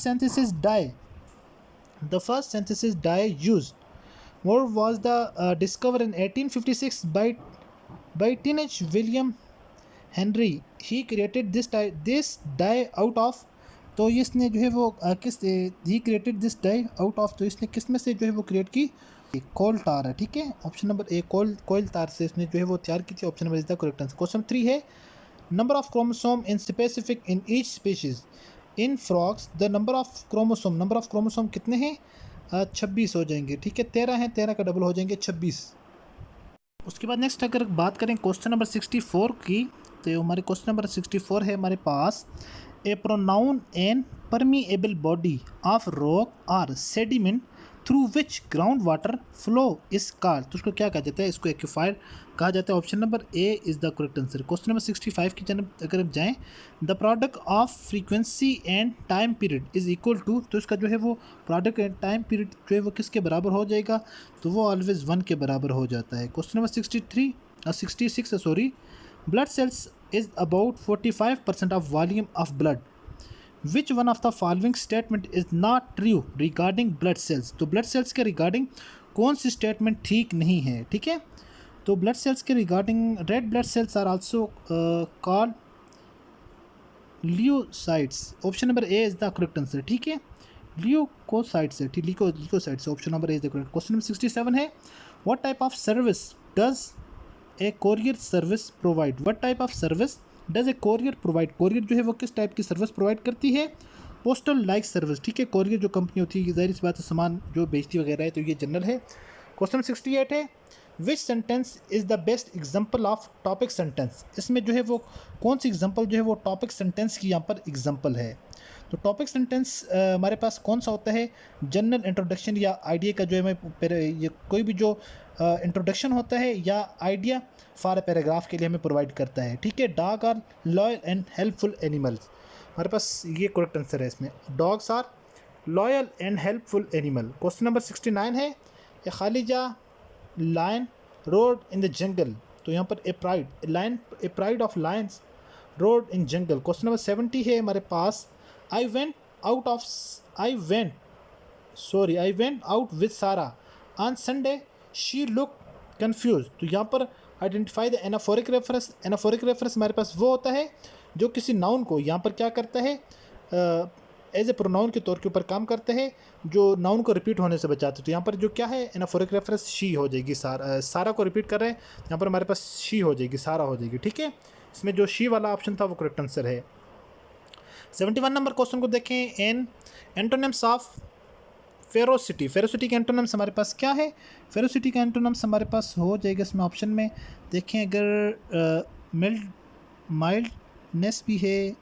synthesis dye used more was the discover in 1856 by teenage William Henry, he created this dye out of, तो इसने जो है वो he created this dye out of, तो इसने किस में से जो है वो क्रिएट की, कोल टार है, ठीक है, ऑप्शन नंबर ए कोयल तार से इसने जो है वो तैयार की थी, option number is the correct answer. Question 3 है, number of chromosome in specific in each species, in frogs the number of chromosome कितने हैं, 26 हो जाएंगे, ठीक है, 13 हैं, 13 का डबल हो जाएंगे 26। उसके बाद नेक्स्ट अगर बात करें क्वेश्चन नंबर 64 की, तो हमारे क्वेश्चन नंबर 64 है हमारे पास, a pronoun an permeable body of rock और sediment through which ground water flow is called, तो उसको क्या कहा जाता है, इसको एक्यूफायर कहा जाता है, option number A is the correct answer. Question number 65 की जन्म अगर हम जाएँ, the product of frequency and time period is equal to, तो इसका जो है वो प्रोडक्ट एंड टाइम पीरियड जो है वो किसके बराबर हो जाएगा, तो वो ऑलवेज 1 के बराबर हो जाता है। Question number 66 blood cells is about 45% of volume of blood, which one of the following statement is not true regarding blood cells, तो ब्लड सेल्स के रिगार्डिंग कौन सी स्टेटमेंट ठीक नहीं है, ठीक है, तो ब्लड सेल्स के regarding, red blood cells are also called leucocytes, option number A is the correct answer, ठीक है, ल्यूकोसाइट से, ठीक, ल्यूकोसाइट से, option number A is the correct. Question number 67 है, what type of service does a courier service provide, what type of service does a courier provide, courier जो है वो किस टाइप की सर्विस प्रोवाइड करती है, पोस्टल लाइक सर्विस, ठीक है। कोरियर जो कंपनी होती है ज़ाहिर सी बात है सामान जो बेचती वगैरह है, तो ये जनरल है। क्वेश्चन 68 है, which sentence is the best example of topic sentence, इसमें जो है वो कौन सी एग्जाम्पल जो है वो टॉपिक सेंटेंस की यहाँ पर एग्जाम्पल है। तो टॉपिक सेंटेंस हमारे पास कौन सा होता है, जनरल इंट्रोडक्शन या आइडिया का जो है ये कोई भी जो इंट्रोडक्शन होता है या आइडिया फॉर ए पैराग्राफ के लिए हमें प्रोवाइड करता है, ठीक है। Dog are loyal and helpful animals, हमारे पास ये करेक्ट आंसर है इसमें, dogs are loyal and helpful animal. Question number 69 है, ए खालिजा lion roared in the jungle, तो यहाँ पर a pride of lions roared in jungle. Question number 70 है हमारे पास, I went out with Sarah on Sunday she look confuse, तो यहाँ पर identify the anaphoric reference, anaphoric reference हमारे पास वो होता है जो किसी नाउन को यहाँ पर क्या करता है, एज ए प्रोनाउन के तौर के ऊपर काम करता है, जो नाउन को रिपीट होने से बचाते। तो यहाँ पर जो क्या है एनाफोरिक रेफरेंस शी हो जाएगी, सारा को रिपीट कर रहे हैं, यहाँ पर हमारे पास शी हो जाएगी, सारा हो जाएगी, ठीक है। इसमें जो शी वाला ऑप्शन था वो करेक्ट आंसर है। 71 नंबर क्वेश्चन को देखें, एंटोनिम्स ऑफ फेरोसिटी, फेरोसिटी के एंटोनिम्स हमारे पास क्या है, फेरोसिटी का एंटोनिम्स हमारे पास हो जाएगा इसमें ऑप्शन में देखें, अगर माइल्डनेस भी है,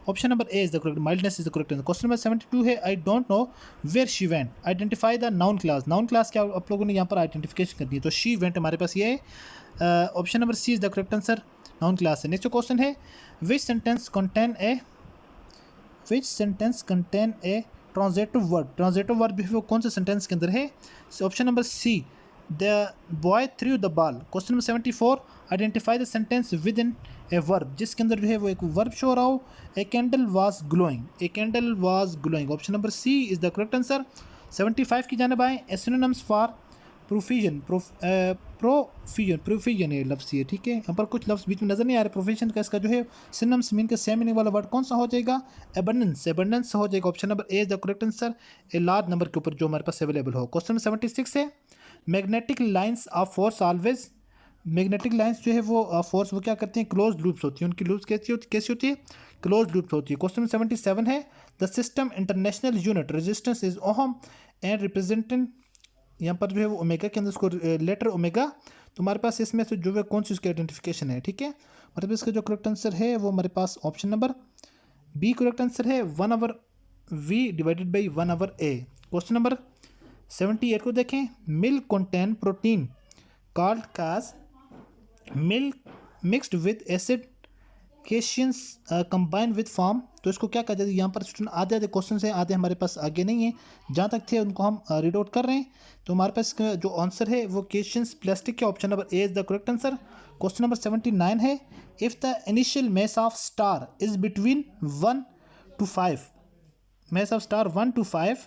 option number A is the correct, mildness is the correct answer. Question number 72 है, I don't know where she went, identify the noun class, noun class क्या आप लोगों ने यहाँ पर आइडेंटिफिकेशन करनी है, तो शी वेंट हमारे पास ये है, option number C is the correct answer, noun class है। नेक्स्ट क्वेश्चन है, which sentence contain a transitive verb, transitive verb भी वो कौन से सेंटेंस के अंदर है, option number C, the boy threw the ball. Question number 74, identify the sentence with in a verb, जिसके अंदर जो है वो एक वर्ब शो रहा हो, a candle was glowing, a candle was glowing, option number C is the correct answer. 75 की जानिब आए, सिनोनिम्स फॉर प्रोफिजन, प्रोफिजन ये लफ्ज़ है, ठीक है। यहाँ पर कुछ लफ्ज़ बीच में नज़र नहीं आ रहे, प्रोफिजन का इसका जो है सिनोनिम्स मीन का सेम मीनिंग वाला वर्ड कौन सा हो जाएगा, एबंडेंस, एबंडेंस हो जाएगा, option number A is the correct answer, a large number के ऊपर जो हमारे पास अवेलेबल हो। क्वेश्चन नंबर 76 है, magnetic lines of force always, magnetic lines जो है वो फोर्स वो क्या करती हैं, क्लोज लूप्स होती हैं, उनकी लूप्स कैसी होती है, क्लोज लूप्स होती है। क्वेश्चन 77 है, the system international unit resistance is ohm and represented, यहाँ पर जो है वो ओमेगा के अंदर उसको लेटर ओमेगा, तो हमारे पास इसमें से जो है कौन सी उसकी आइडेंटिफिकेशन है, ठीक है। हमारे पास इसका जो करेक्ट आंसर है वो हमारे पास option number B correct answer है, 1/v divided by 1/a। Question number 78 को देखें, milk contain protein called casein milk mixed with acid caseins combine with form, तो इसको क्या कहा जाता है, यहाँ पर आधे आधे क्वेश्चन हैं, आधे हमारे पास आगे नहीं है, जहाँ तक थे उनको हम रीड आउट कर रहे हैं। तो हमारे पास जो आंसर है वो केशियंस प्लास्टिक के, option number A is the correct answer. Question number 79 है, if the initial mass of star is between 1 to 5, mass of star 1 to 5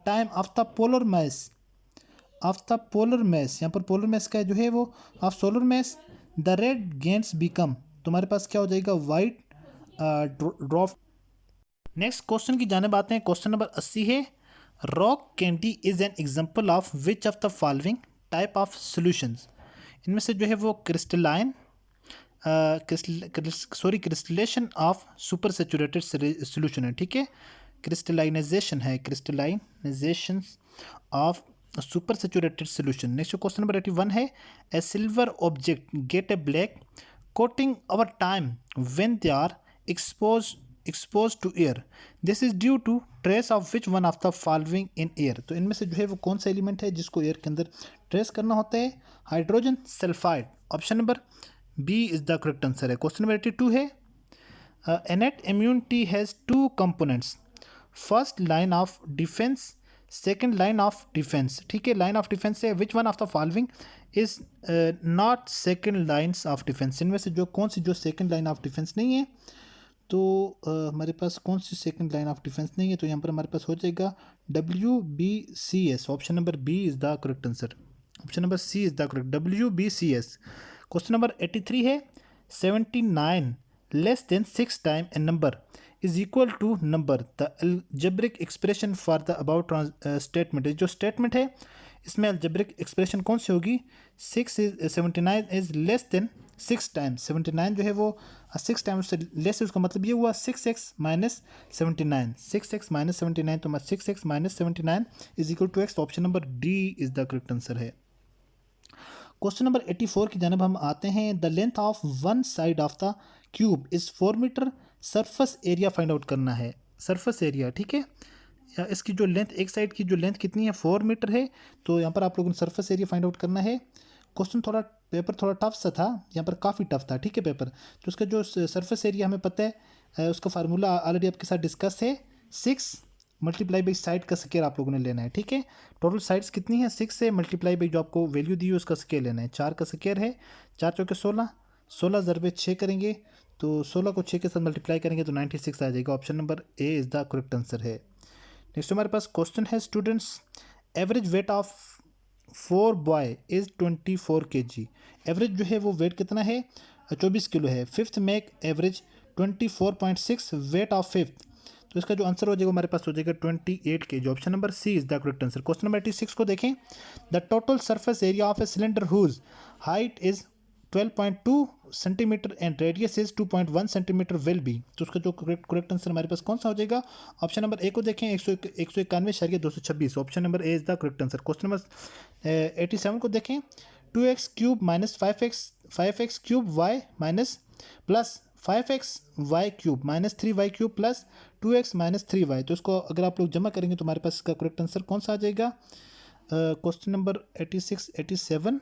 time of the polar mass, यहाँ पर पोलर मास का जो है वो of solar mass, the red giants become, तो हमारे पास क्या हो जाएगा, वाइट ड्रॉप। नेक्स्ट क्वेश्चन की जानिब आते हैं, क्वेश्चन नंबर 80 है, rock candy is an example of which of the following type of solutions, इनमें से जो है वो crystallisation of super saturated solution है, ठीक है, crystallisation of super saturated solution. Next question number 81 है, a silver object get a black coating over time when they are exposed to air, this is due to trace of which one of the following in air, तो इनमें से जो है वो कौन सा एलिमेंट है जिसको एयर के अंदर ट्रेस करना होता है, hydrogen sulphide, option number B is the correct answer है। क्वेश्चन नंबर 82 है, innate immunity has two components, first line of defence, second line of defence, ठीक है। लाइन ऑफ डिफेंस है which one of the following is not second lines of defence, इनमें से जो कौन सी जो सेकेंड लाइन ऑफ डिफेंस नहीं है, तो हमारे पास कौन सी सेकंड लाइन ऑफ डिफेंस नहीं है, तो यहाँ पर हमारे पास हो जाएगा WBCS, option number B is the correct answer, option number C is the correct, WBCS। Question number 83 है, 79 less than 6 time a number is equal to number the algebraic expression for the about statement. जो स्टेटमेंट है इसमें अलजेब्रिक एक्सप्रेशन कौन सी होगी? 79 इज लेस देन 6 टाइम्स 79 जो है वो 6 टाइम्स से लेस है, उसका मतलब ये हुआ 6x माइनस 79, 6x माइनस 79, तो 6x minus 79 is equal to x। तो option number D is the correct answer है। क्वेश्चन नंबर 84 की जानब हम आते हैं। The length of one side of the cube is 4 metre, surface area find out करना है। सरफेस एरिया, ठीक है, या इसकी जो लेंथ, एक साइड की जो लेंथ कितनी है 4 मीटर है, तो यहाँ पर आप लोगों ने सरफेस एरिया फाइंड आउट करना है। क्वेश्चन थोड़ा पेपर थोड़ा टफ सा था, यहाँ पर काफ़ी टफ था, ठीक है पेपर। तो उसका जो सरफेस एरिया हमें पता है, उसका फार्मूला ऑलरेडी आपके साथ डिस्कस है, 6 मल्टीप्लाई बाई साइड का स्केयर आप लोगों ने लेना है, ठीक है। टोटल साइड्स कितनी है 6 से मल्टीप्लाई बाई जो आपको वैल्यू दी है उसका स्केयर लेना है। 4 का स्केयर है, 4 चौके 16, 16 ज़रबे 6 करेंगे तो 16 को 6 के साथ मल्टीप्लाई करेंगे तो 96 आ जाएगा। Option number A is the correct answer है। नेक्स्ट हमारे पास क्वेश्चन है students, average weight of 4 boy is 24 kg। Average जो है वो वेट कितना है 24 किलो है। Fifth make average 24.6, weight of fifth, तो इसका जो आंसर हो जाएगा हमारे पास हो जाएगा 28 kg। Option number C is the correct answer. Question number 86 को देखें। The total surface area of a cylinder whose height is 12.2 centimetre and radius is 2.1 centimetre will be, तो उसका जो करेक्ट आंसर हमारे पास कौन सा हो जाएगा? ऑप्शन नंबर ए को देखें, 191.226। Option number A is the correct answer. Question number 87 को देखें। 2x cube minus 5x cube y minus plus 5x y cube minus 3y cube plus 2x minus 3y, तो इसको अगर आप लोग जमा करेंगे तो हमारे पास इसका करेक्ट आंसर कौन सा आ जाएगा? Question number 86, 87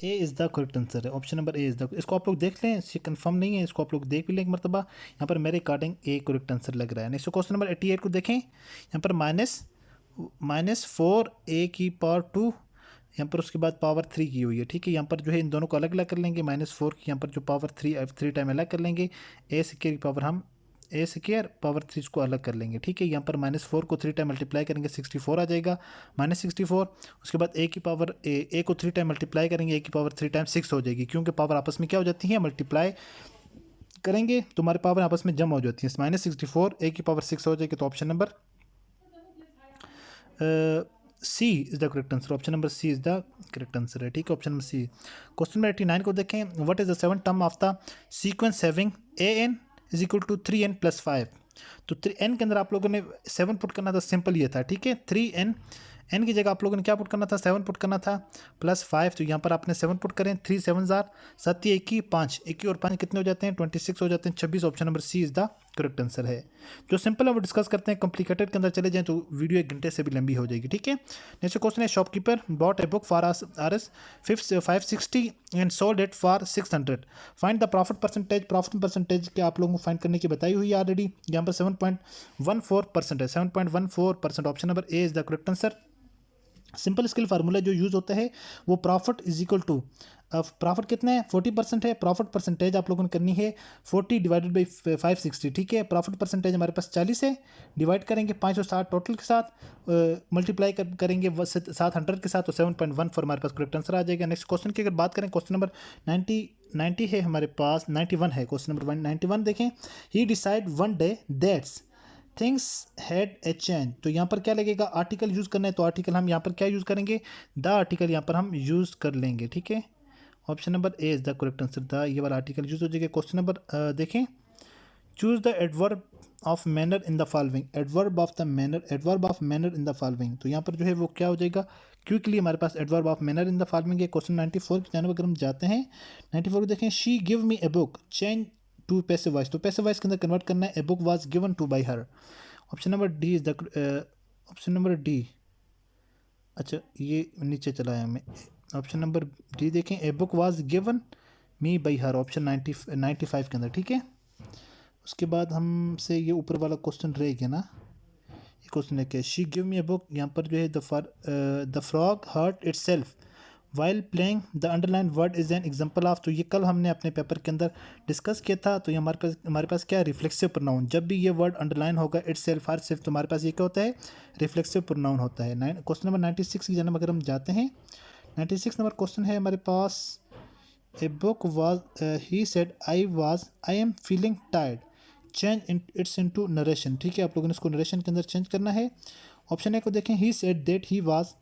A is the correct answer है। Option number A is the, इसको आप लोग देख लें, ये कंफर्म नहीं है, इसको आप लोग देख भी लें एक मरतबा। यहाँ पर मेरे अकॉर्डिंग ए करेक्ट आंसर लग रहा है। नेक्स्ट क्वेश्चन नंबर 88 को देखें। यहाँ पर माइनस 4a⁴ यहाँ पर उसके बाद पावर 3 की हुई है, ठीक है। यहाँ पर जो है इन दोनों को अलग अलग कर लेंगे, -4 की यहाँ पर जो पावर 3 टाइम अलग कर लेंगे, a स्क्वायर की पावर हम a स्क्वायर पावर 3 को अलग कर लेंगे, ठीक है। यहाँ पर -4 को 3 टाइम मल्टीप्लाई करेंगे 64 आ जाएगा, -64। उसके बाद a की पावर a को 3 टाइम मल्टीप्लाई करेंगे, a की पावर 3 टाइम 6 हो जाएगी, क्योंकि पावर आपस में क्या हो जाती है, मल्टीप्लाई करेंगे तो हमारे पावर आपस में जमा हो जाती है। -64 a की पावर 6 हो जाएगी, तो option number C is the correct answer. Option number C is the correct answer है, ठीक है। Option number C. Question number 89 को देखें। What is the 7th term of the sequence having an is equal to 3n + 5, तो n के अंदर आप लोगों ने 7 पुट करना था, सिंपल ये था, ठीक है। 3n n की जगह आप लोगों ने क्या पुट करना था, 7 पुट करना था +5, तो यहाँ पर आपने 7 पुट करें, 3 7 जार 7 1 5 1 और 5 कितने हो जाते हैं 26 हो जाते हैं 26। Option number C is the correct answer है। जो सिंपल है वो डिस्कस करते हैं, कॉम्प्लिकेटेड के अंदर चले जाएं तो वीडियो 1 घंटे से भी लंबी हो जाएगी, ठीक है। नेक्स्ट क्वेश्चन है, shopkeeper bot a book for Rs 560 and sold it for 600, find the profit percentage. Profit percentage के आप लोगों को फाइंड करने की बताई हुई है ऑलरेडी, यहाँ पर 7.14% है, 7.14%। Option number A is the correct answer. Simple scale formula जो यूज़ होता है वो profit is equal to, profit कितना है 40% है, प्रॉफिट परसेंटेज आप लोगों ने करनी है 40 डिवाइडेड बाई 560, ठीक है। प्रॉफिट परसेंटेज हमारे पास 40 है, डिवाइड करेंगे 560 टोटल के साथ, मल्टीप्लाई करेंगे 700 के साथ, तो 7.14 हमारे पास करेक्ट आंसर आ जाएगा। नेक्स्ट क्वेश्चन की अगर बात करें, क्वेश्चन नंबर 90 है हमारे पास, 91 है क्वेश्चन नंबर 91 देखें। He decide one day that's things had a change, तो यहाँ पर क्या लगेगा, आर्टिकल यूज़ करना है, तो आर्टिकल हम यहाँ पर क्या यूज़ करेंगे, द आर्टिकल यहाँ पर हम यूज़ कर लेंगे, ठीक है। Option number A is the correct answer, the ये वाला आर्टिकल यूज़ हो जाएगा। क्वेश्चन नंबर देखें। Choose the adverb of manner in the following, adverb of manner in the following, तो यहाँ पर जो है वो क्या हो जाएगा, क्विकली हमारे पास adverb of manner in the following है। क्वेश्चन 94 की जानब अगर हम जाते हैं, 94 को देखें। She give me a book, change to passive voice, तो पैसिव वॉइस के अंदर कन्वर्ट करना है, a book was given to by her. Option number D is the option number D, अच्छा ये नीचे चला है हमें, ऑप्शन नंबर डी देखें, ए book was given me by her, option 95 के अंदर, ठीक है। उसके बाद हमसे ये ऊपर वाला क्वेश्चन रह गया ना, ये क्वेश्चन है क्या, she give me a book, यहाँ पर जो है the frog hurt itself while playing, the underline word is an example of, तो ये कल हमने अपने पेपर के अंदर डिस्कस किया था। तो ये हमारे पास क्या है, रिफ्लेक्सिव प्रोनाउन, जब भी ये वर्ड अंडरलाइन होगा इटसेल्फ हर सिर्फ, तो हमारे पास ये क्या होता है, रिफ्लेक्सिव प्रोनाउन होता है। क्वेश्चन नंबर 96 की जानब अगर हम जाते हैं, 96 नंबर क्वेश्चन है हमारे पास। A book was he said I am feeling tired, change its into narration. ठीक है, आप लोगों ने इसको नरेशन के अंदर चेंज करना है। ऑप्शन ए को देखें, he said that he was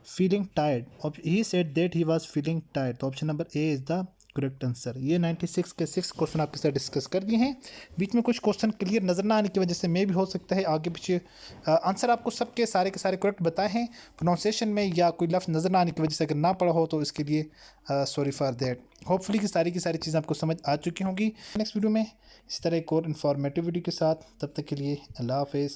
feeling tired, he said that he was feeling tired, तो option number A is the correct answer. ये 96 के 6 क्वेश्चन आपके साथ डिस्कस कर दिए हैं। बीच में कुछ क्वेश्चन क्लियर नज़र ना आने की वजह से मे भी हो सकता है आगे पीछे आंसर आपको सबके सारे के सारे करेक्ट बताए हैं, प्रोनाउंसिएशन में या कोई लफ्ज़ नज़र ना आने की वजह से अगर ना पढ़ा हो तो इसके लिए सॉरी फॉर दैट। होपफुली की सारी चीज़ें आपको समझ आ चुकी होंगी। नेक्स्ट वीडियो में इसी तरह एक और इन्फॉर्मेटिव वीडियो के साथ, तब तक के लिए अल्लाह हाफिज़।